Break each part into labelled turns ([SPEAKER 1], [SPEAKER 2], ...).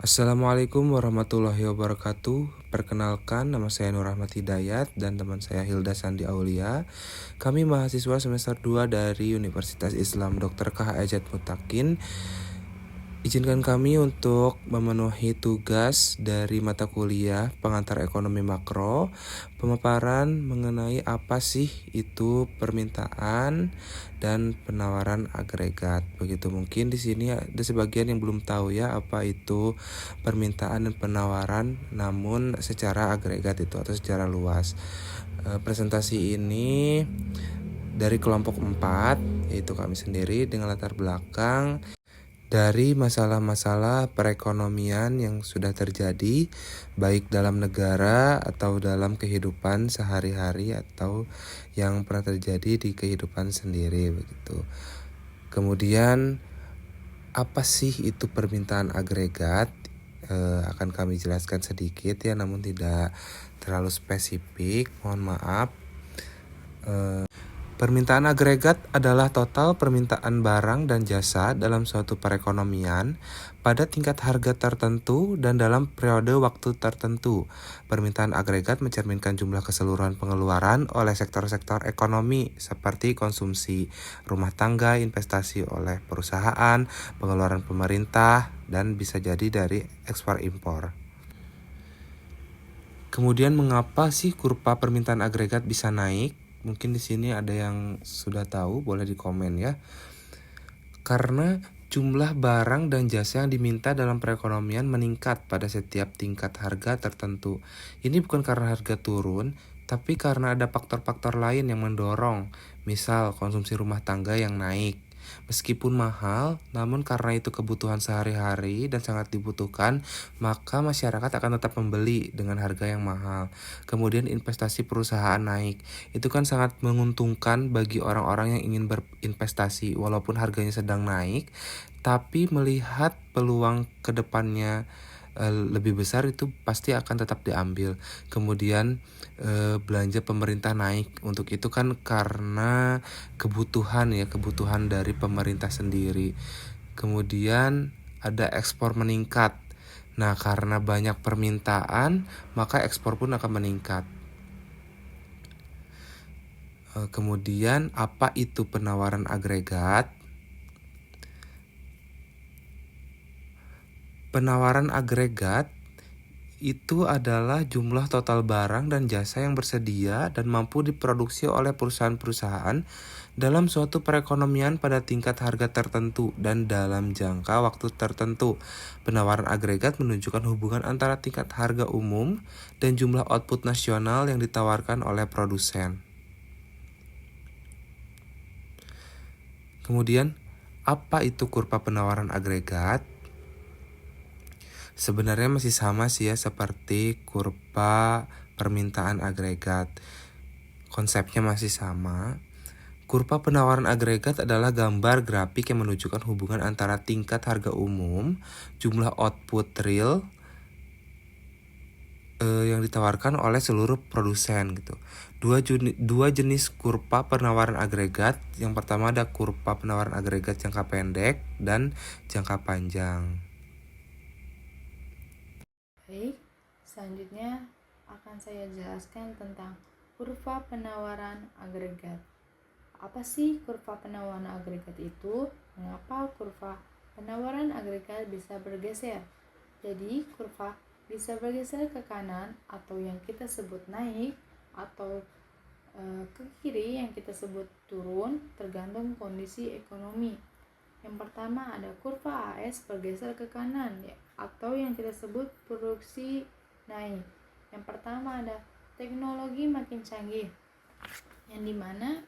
[SPEAKER 1] Assalamualaikum warahmatullahi wabarakatuh. Perkenalkan, nama saya Nur Rahmat Hidayat dan teman saya Hilda Sandi Aulia. Kami mahasiswa semester 2 dari Universitas Islam Dr. K.H. Ejat Mutakin. Izinkan kami untuk memenuhi tugas dari mata kuliah pengantar ekonomi makro, pemaparan mengenai apa sih itu permintaan dan penawaran agregat. Begitu, mungkin di sini ada sebagian yang belum tahu ya apa itu permintaan dan penawaran, namun secara agregat itu atau secara luas. Presentasi ini dari kelompok 4, yaitu kami sendiri, dengan latar belakang dari masalah-masalah perekonomian yang sudah terjadi baik dalam negara atau dalam kehidupan sehari-hari atau yang pernah terjadi di kehidupan sendiri begitu. Kemudian apa sih itu permintaan agregat? Akan kami jelaskan sedikit ya, namun tidak terlalu spesifik, mohon maaf. Permintaan agregat adalah total permintaan barang dan jasa dalam suatu perekonomian pada tingkat harga tertentu dan dalam periode waktu tertentu. Permintaan agregat mencerminkan jumlah keseluruhan pengeluaran oleh sektor-sektor ekonomi seperti konsumsi rumah tangga, investasi oleh perusahaan, pengeluaran pemerintah, dan bisa jadi dari ekspor impor. Kemudian mengapa sih kurva permintaan agregat bisa naik? Mungkin di sini ada yang sudah tahu, boleh di komen ya. Karena jumlah barang dan jasa yang diminta dalam perekonomian meningkat pada setiap tingkat harga tertentu. Ini bukan karena harga turun, tapi karena ada faktor-faktor lain yang mendorong. Misal konsumsi rumah tangga yang naik. Meskipun mahal, namun karena itu kebutuhan sehari-hari dan sangat dibutuhkan, maka masyarakat akan tetap membeli dengan harga yang mahal. Kemudian investasi perusahaan naik. Itu kan sangat menguntungkan bagi orang-orang yang ingin berinvestasi walaupun harganya sedang naik, tapi melihat peluang ke depannya lebih besar, itu pasti akan tetap diambil. Kemudian belanja pemerintah naik. Untuk itu kan karena kebutuhan ya, kebutuhan dari pemerintah sendiri. Kemudian ada ekspor meningkat. Nah, karena banyak permintaan, maka ekspor pun akan meningkat. Kemudian apa itu penawaran agregat? Penawaran agregat itu adalah jumlah total barang dan jasa yang bersedia dan mampu diproduksi oleh perusahaan-perusahaan dalam suatu perekonomian pada tingkat harga tertentu dan dalam jangka waktu tertentu. Penawaran agregat menunjukkan hubungan antara tingkat harga umum dan jumlah output nasional yang ditawarkan oleh produsen. Kemudian, apa itu kurva penawaran agregat? Sebenarnya masih sama sih ya seperti kurva permintaan agregat. Konsepnya masih sama. Kurva penawaran agregat adalah gambar grafik yang menunjukkan hubungan antara tingkat harga umum, jumlah output real yang ditawarkan oleh seluruh produsen gitu. Dua jenis kurva penawaran agregat. Yang pertama ada kurva penawaran agregat jangka pendek dan jangka panjang.
[SPEAKER 2] Baik, selanjutnya akan saya jelaskan tentang kurva penawaran agregat. Apa sih kurva penawaran agregat itu? Mengapa kurva penawaran agregat bisa bergeser? Jadi, kurva bisa bergeser ke kanan atau yang kita sebut naik, atau ke kiri yang kita sebut turun, tergantung kondisi ekonomi. Yang pertama ada kurva AS bergeser ke kanan ya, atau yang kita sebut produksi naik. Yang pertama ada teknologi makin canggih, yang dimana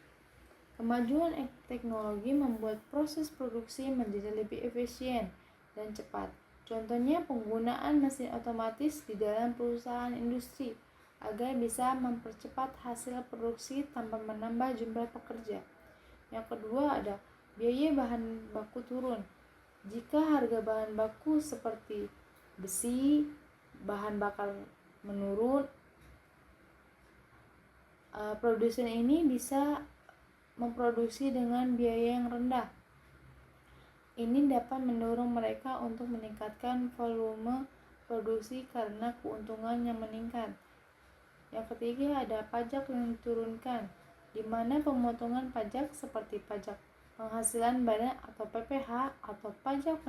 [SPEAKER 2] kemajuan teknologi membuat proses produksi menjadi lebih efisien dan cepat. Contohnya penggunaan mesin otomatis di dalam perusahaan industri agar bisa mempercepat hasil produksi tanpa menambah jumlah pekerja. Yang kedua ada biaya bahan baku turun. Jika harga bahan baku seperti besi, bahan bakar menurun, produsen ini bisa memproduksi dengan biaya yang rendah. Ini dapat mendorong mereka untuk meningkatkan volume produksi karena keuntungan yang meningkat. Yang ketiga ada pajak yang diturunkan, di mana pemotongan pajak seperti pajak penghasilan badan atau PPh atau pajak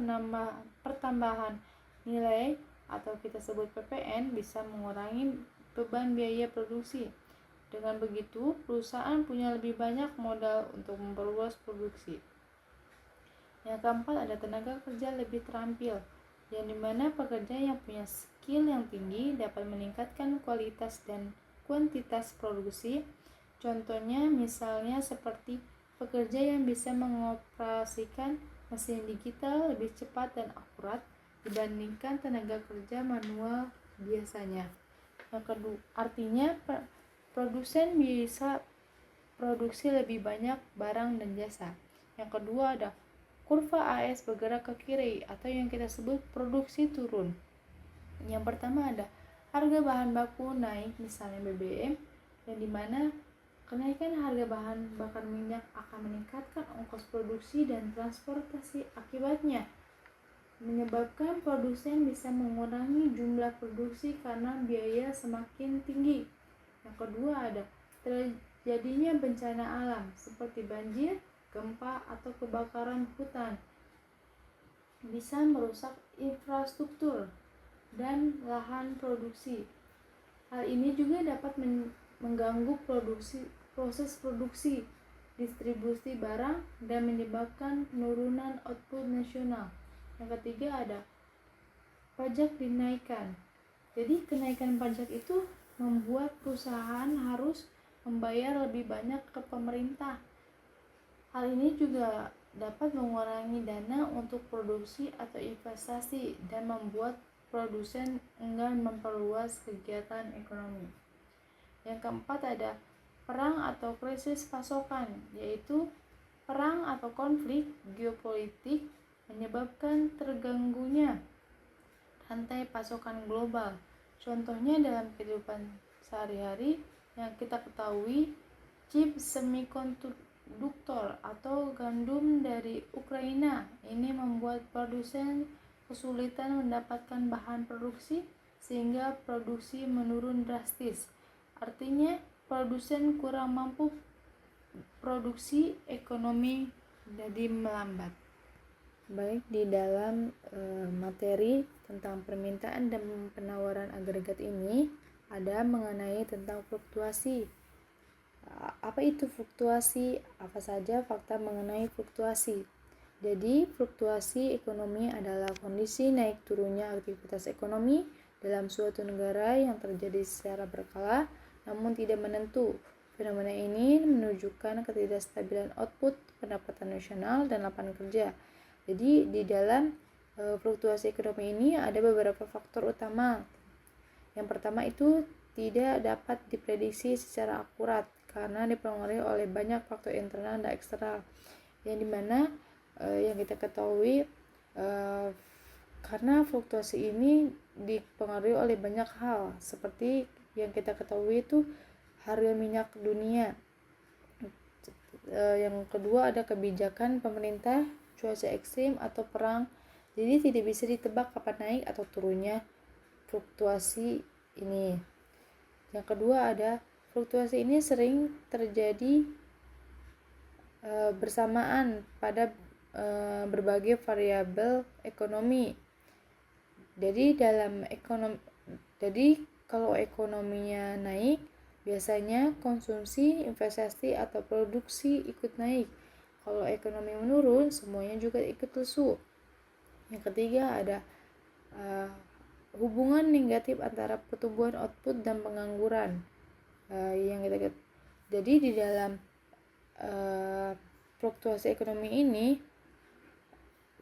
[SPEAKER 2] pertambahan nilai atau kita sebut PPN bisa mengurangi beban biaya produksi. Dengan begitu, perusahaan punya lebih banyak modal untuk memperluas produksi. Yang keempat ada tenaga kerja lebih terampil, yang dimana pekerja yang punya skill yang tinggi dapat meningkatkan kualitas dan kuantitas produksi. Contohnya misalnya seperti pekerja yang bisa mengoperasikan mesin digital lebih cepat dan akurat dibandingkan tenaga kerja manual biasanya. Yang kedua, artinya produsen bisa produksi lebih banyak barang dan jasa. Yang kedua ada kurva AS bergerak ke kiri atau yang kita sebut produksi turun. Yang pertama ada harga bahan baku naik, misalnya BBM, yang dimana kenaikan harga bahan bakar minyak akan meningkatkan ongkos produksi dan transportasi. Akibatnya menyebabkan produsen bisa mengurangi jumlah produksi karena biaya semakin tinggi. Yang kedua ada terjadinya bencana alam seperti banjir, gempa, atau kebakaran hutan bisa merusak infrastruktur dan lahan produksi. Hal ini juga dapat mengganggu proses produksi, distribusi barang, dan menyebabkan penurunan output nasional. Yang ketiga ada pajak dinaikkan. Jadi kenaikan pajak itu membuat perusahaan harus membayar lebih banyak ke pemerintah. Hal ini juga dapat mengurangi dana untuk produksi atau investasi dan membuat produsen enggan memperluas kegiatan ekonomi. Yang keempat ada perang atau krisis pasokan, yaitu perang atau konflik geopolitik menyebabkan terganggunya rantai pasokan global. Contohnya dalam kehidupan sehari-hari yang kita ketahui, chip semikonduktor atau gandum dari Ukraina ini membuat produsen kesulitan mendapatkan bahan produksi sehingga produksi menurun drastis. Artinya produsen kurang mampu produksi, ekonomi jadi melambat. Baik, di dalam materi tentang permintaan dan penawaran agregat ini ada mengenai tentang fluktuasi. Apa itu fluktuasi? Apa saja fakta mengenai fluktuasi? Jadi, fluktuasi ekonomi adalah kondisi naik turunnya aktivitas ekonomi dalam suatu negara yang terjadi secara berkala namun tidak menentu. Fenomena ini menunjukkan ketidakstabilan output, pendapatan nasional, dan lapangan kerja. Jadi di dalam fluktuasi ekonomi ini ada beberapa faktor utama. Yang pertama itu tidak dapat diprediksi secara akurat karena dipengaruhi oleh banyak faktor internal dan eksternal. Yang dimana yang kita ketahui karena fluktuasi ini dipengaruhi oleh banyak hal, seperti yang kita ketahui itu harga minyak dunia. Yang kedua ada kebijakan pemerintah, cuaca ekstrim atau perang. Jadi tidak bisa ditebak kapan naik atau turunnya fluktuasi ini. Yang kedua ada fluktuasi ini sering terjadi bersamaan pada berbagai variabel ekonomi. Jadi kalau ekonominya naik, biasanya konsumsi, investasi, atau produksi ikut naik. Kalau ekonomi menurun, semuanya juga ikut lesu. Yang ketiga ada hubungan negatif antara pertumbuhan output dan pengangguran. Jadi di dalam fluktuasi ekonomi ini,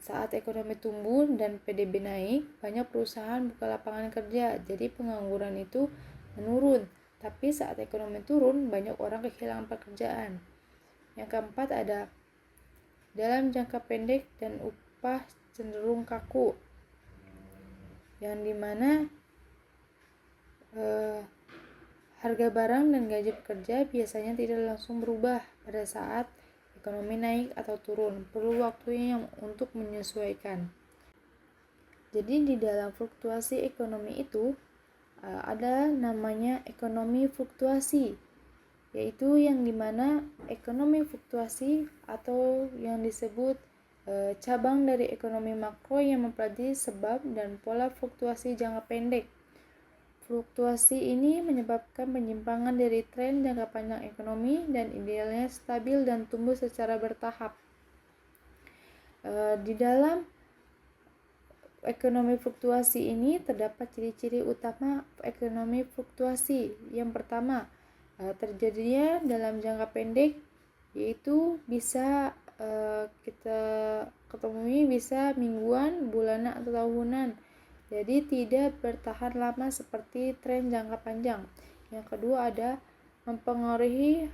[SPEAKER 2] saat ekonomi tumbuh dan PDB naik, banyak perusahaan buka lapangan kerja, jadi pengangguran itu menurun. Tapi saat ekonomi turun, banyak orang kehilangan pekerjaan. Yang keempat ada dalam jangka pendek dan upah cenderung kaku, yang dimana harga barang dan gaji pekerja biasanya tidak langsung berubah pada saat ekonomi naik atau turun, perlu waktunya untuk menyesuaikan. Jadi di dalam fluktuasi ekonomi itu ada namanya ekonomi fluktuasi, yaitu yang dimana ekonomi fluktuasi atau yang disebut cabang dari ekonomi makro yang mempelajari sebab dan pola fluktuasi jangka pendek. Fluktuasi ini menyebabkan penyimpangan dari tren jangka panjang ekonomi dan idealnya stabil dan tumbuh secara bertahap. Di dalam ekonomi fluktuasi ini terdapat ciri-ciri utama ekonomi fluktuasi. Yang pertama, terjadinya dalam jangka pendek, yaitu bisa kita ketemui bisa mingguan, bulanan, atau tahunan. Jadi tidak bertahan lama seperti tren jangka panjang. Yang kedua ada mempengaruhi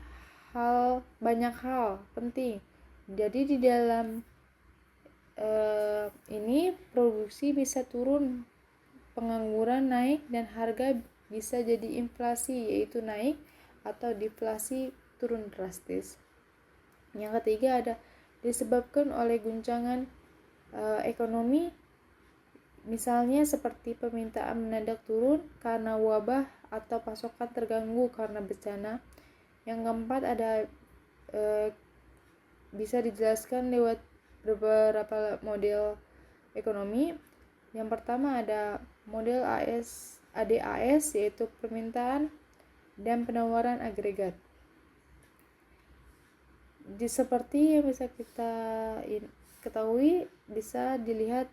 [SPEAKER 2] banyak hal penting. Jadi di dalam ini produksi bisa turun, pengangguran naik, dan harga bisa jadi inflasi, yaitu naik, atau deflasi, turun drastis. Yang ketiga ada disebabkan oleh guncangan ekonomi, misalnya seperti permintaan mendadak turun karena wabah atau pasokan terganggu karena bencana. Yang keempat ada bisa dijelaskan lewat beberapa model ekonomi. Yang pertama ada model ADAS, yaitu permintaan dan penawaran agregat. Seperti yang bisa kita ketahui, bisa dilihat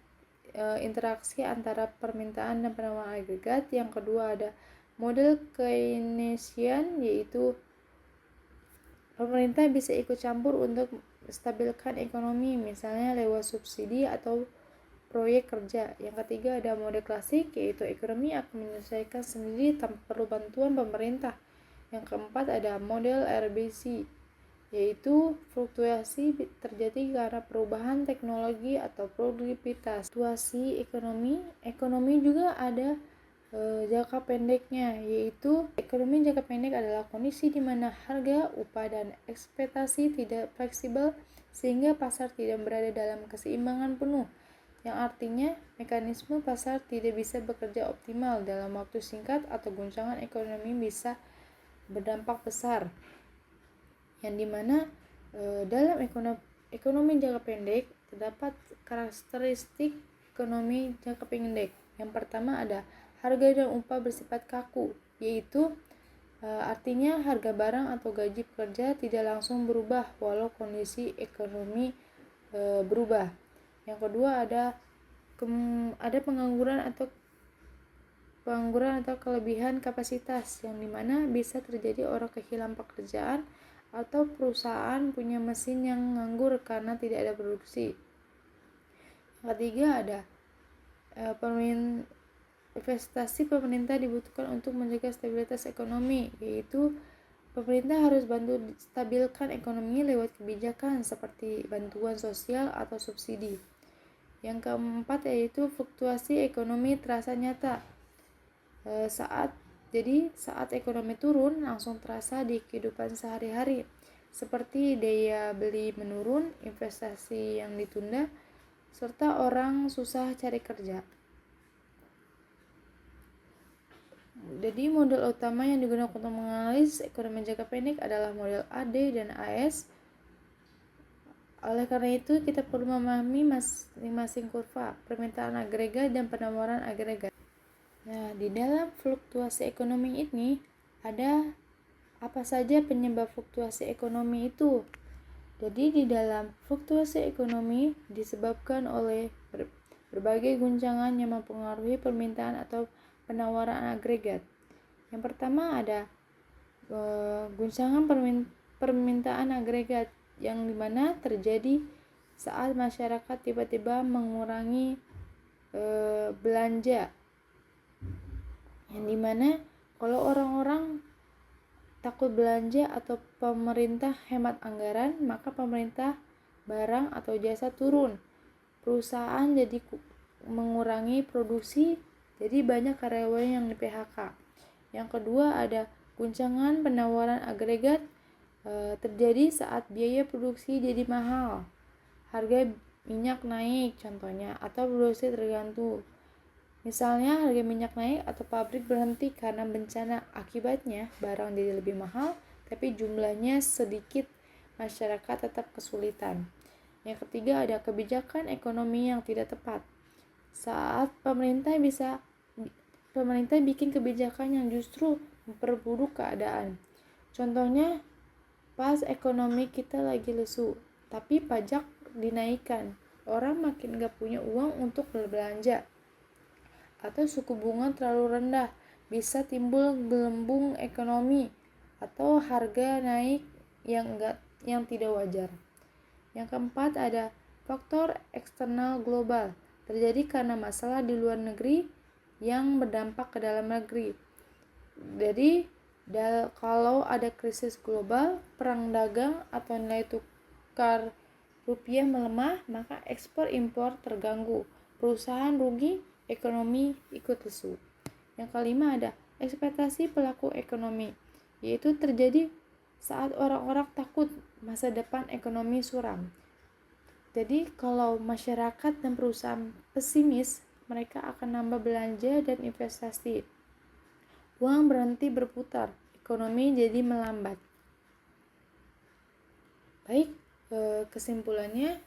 [SPEAKER 2] interaksi antara permintaan dan penawaran agregat. Yang kedua ada model Keynesian, yaitu pemerintah bisa ikut campur untuk stabilkan ekonomi, misalnya lewat subsidi atau proyek kerja. Yang ketiga ada model klasik, yaitu ekonomi akan menyelesaikan sendiri tanpa perlu bantuan pemerintah. Yang keempat ada model RBC, yaitu fluktuasi terjadi karena perubahan teknologi atau produktivitas. Situasi ekonomi juga ada jangka pendeknya, yaitu ekonomi jangka pendek adalah kondisi di mana harga, upah, dan ekspektasi tidak fleksibel sehingga pasar tidak berada dalam keseimbangan penuh, yang artinya mekanisme pasar tidak bisa bekerja optimal dalam waktu singkat atau guncangan ekonomi bisa berdampak besar, yang dimana dalam ekonomi jangka pendek terdapat karakteristik ekonomi jangka pendek. Yang pertama ada harga dan upah bersifat kaku, yaitu artinya harga barang atau gaji pekerja tidak langsung berubah walau kondisi ekonomi berubah. Yang kedua ada pengangguran atau kelebihan kapasitas, yang dimana bisa terjadi orang kehilangan pekerjaan atau perusahaan punya mesin yang nganggur karena tidak ada produksi. Yang ketiga ada investasi pemerintah dibutuhkan untuk menjaga stabilitas ekonomi, yaitu pemerintah harus bantu stabilkan ekonomi lewat kebijakan seperti bantuan sosial atau subsidi. Yang keempat yaitu fluktuasi ekonomi terasa nyata. Saat ekonomi turun langsung terasa di kehidupan sehari-hari, seperti daya beli menurun, investasi yang ditunda, serta orang susah cari kerja. Jadi model utama yang digunakan untuk menganalisis ekonomi jangka pendek adalah model AD dan AS. Oleh karena itu, kita perlu memahami masing-masing kurva, permintaan agregat dan penawaran agregat. Nah, di dalam fluktuasi ekonomi ini ada apa saja penyebab fluktuasi ekonomi itu? Jadi di dalam fluktuasi ekonomi disebabkan oleh berbagai guncangan yang mempengaruhi permintaan atau penawaran agregat. Yang pertama ada guncangan permintaan agregat, yang dimana terjadi saat masyarakat tiba-tiba mengurangi belanja, yang dimana kalau orang-orang takut belanja atau pemerintah hemat anggaran, maka pemerintah barang atau jasa turun, perusahaan jadi mengurangi produksi, jadi banyak karyawan yang di PHK. Yang kedua ada guncangan penawaran agregat, terjadi saat biaya produksi jadi mahal, harga minyak naik contohnya, atau produksi terganggu. Misalnya harga minyak naik atau pabrik berhenti karena bencana, akibatnya barang jadi lebih mahal tapi jumlahnya sedikit, masyarakat tetap kesulitan. Yang ketiga ada kebijakan ekonomi yang tidak tepat. Saat pemerintah bikin kebijakan yang justru memperburuk keadaan. Contohnya pas ekonomi kita lagi lesu, tapi pajak dinaikkan, orang makin gak punya uang untuk berbelanja. Atau suku bunga terlalu rendah, bisa timbul gelembung ekonomi atau harga naik yang tidak wajar. Yang keempat ada faktor eksternal global, terjadi karena masalah di luar negeri yang berdampak ke dalam negeri. Jadi kalau ada krisis global, perang dagang atau nilai tukar rupiah melemah, maka ekspor impor terganggu, perusahaan rugi, ekonomi ikut lesu. Yang kelima ada ekspektasi pelaku ekonomi, yaitu terjadi saat orang-orang takut masa depan ekonomi suram. Jadi kalau masyarakat dan perusahaan pesimis, mereka akan nambah belanja dan investasi. Uang berhenti berputar, ekonomi jadi melambat. Baik, kesimpulannya,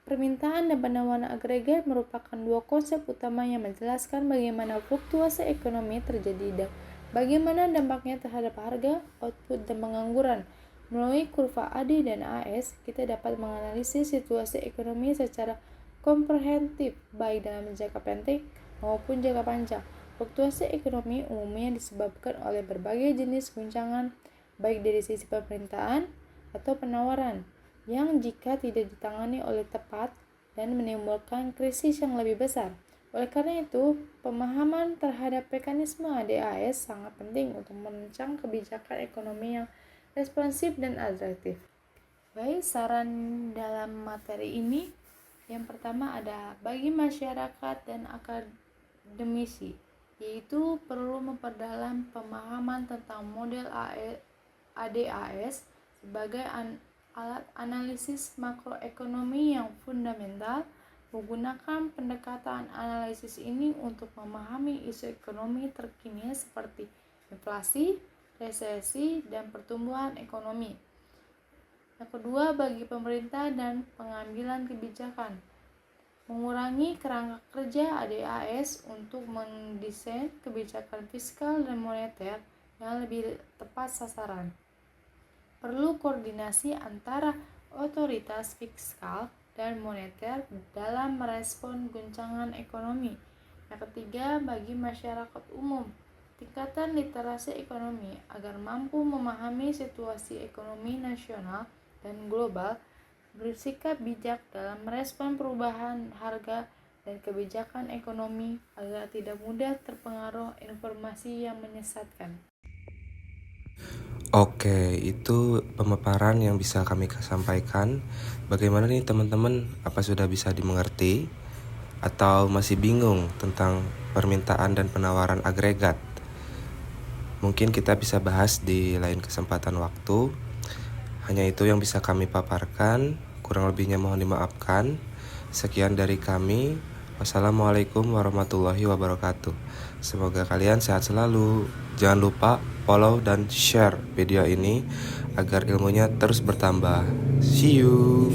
[SPEAKER 2] permintaan dan penawaran agregat merupakan dua konsep utama yang menjelaskan bagaimana fluktuasi ekonomi terjadi dan bagaimana dampaknya terhadap harga, output, dan pengangguran. Melalui kurva AD dan AS, kita dapat menganalisis situasi ekonomi secara komprehensif, baik dalam jangka pendek maupun jangka panjang. Fluktuasi ekonomi umumnya disebabkan oleh berbagai jenis guncangan, baik dari sisi permintaan atau penawaran, yang jika tidak ditangani oleh tepat dan menimbulkan krisis yang lebih besar. Oleh karena itu, pemahaman terhadap mekanisme ADAS sangat penting untuk merancang kebijakan ekonomi yang responsif dan atraktif. Baik, saran dalam materi ini, yang pertama ada bagi masyarakat dan akademisi, yaitu perlu memperdalam pemahaman tentang model ADAS sebagai alat analisis makroekonomi yang fundamental. Menggunakan pendekatan analisis ini untuk memahami isu ekonomi terkini seperti inflasi, resesi, dan pertumbuhan ekonomi. Yang kedua, bagi pemerintah dan pengambilan kebijakan, mengurangi kerangka kerja ADAS untuk mendesain kebijakan fiskal dan moneter yang lebih tepat sasaran. Perlu koordinasi antara otoritas fiskal dan moneter dalam merespon guncangan ekonomi. Yang ketiga, bagi masyarakat umum, tingkatan literasi ekonomi agar mampu memahami situasi ekonomi nasional dan global, bersikap bijak dalam merespon perubahan harga dan kebijakan ekonomi agar tidak mudah terpengaruh informasi yang menyesatkan.
[SPEAKER 1] Oke, itu pemaparan yang bisa kami sampaikan. Bagaimana nih teman-teman? Apa sudah bisa dimengerti? Atau masih bingung tentang permintaan dan penawaran agregat? Mungkin kita bisa bahas di lain kesempatan waktu. Hanya itu yang bisa kami paparkan. Kurang lebihnya mohon dimaafkan. Sekian dari kami. Wassalamualaikum warahmatullahi wabarakatuh. Semoga kalian sehat selalu. Jangan lupa follow dan share video ini agar ilmunya terus bertambah. See you.